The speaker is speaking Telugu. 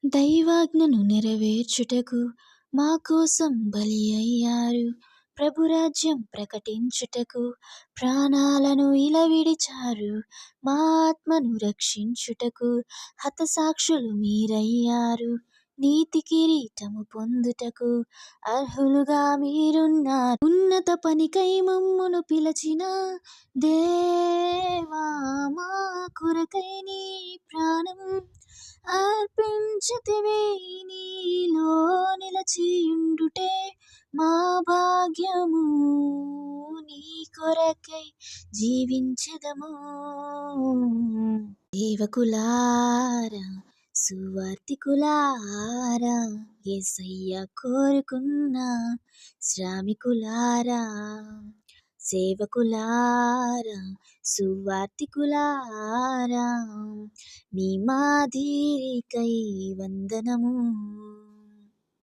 దైవాజ్ఞను నెరవేర్చుటకు మా కోసం బలి అయ్యారు. ప్రభురాజ్యం ప్రకటించుటకు ప్రాణాలను ఇలా విడిచారు. మా ఆత్మను రక్షించుటకు హతసాక్షులు మీరయ్యారు. నీతి కిరీటము పొందుటకు అర్హులుగా మీరున్నారు. ఉన్నత పనికై మమ్మును పిలచిన దేవా, మా కొరకై నీ ప్రాణం అర్పించితివి. నీలో నిలచియుండుటే మా భాగ్యము. నీ కొరకై జీవించెదము. సేవకులారా, సువార్తికులారా, యేసయ్య కోరుకున్న శ్రామికులారా, సేవకులారా, సువార్తికులారా, మీ మాదిరికై వందనము.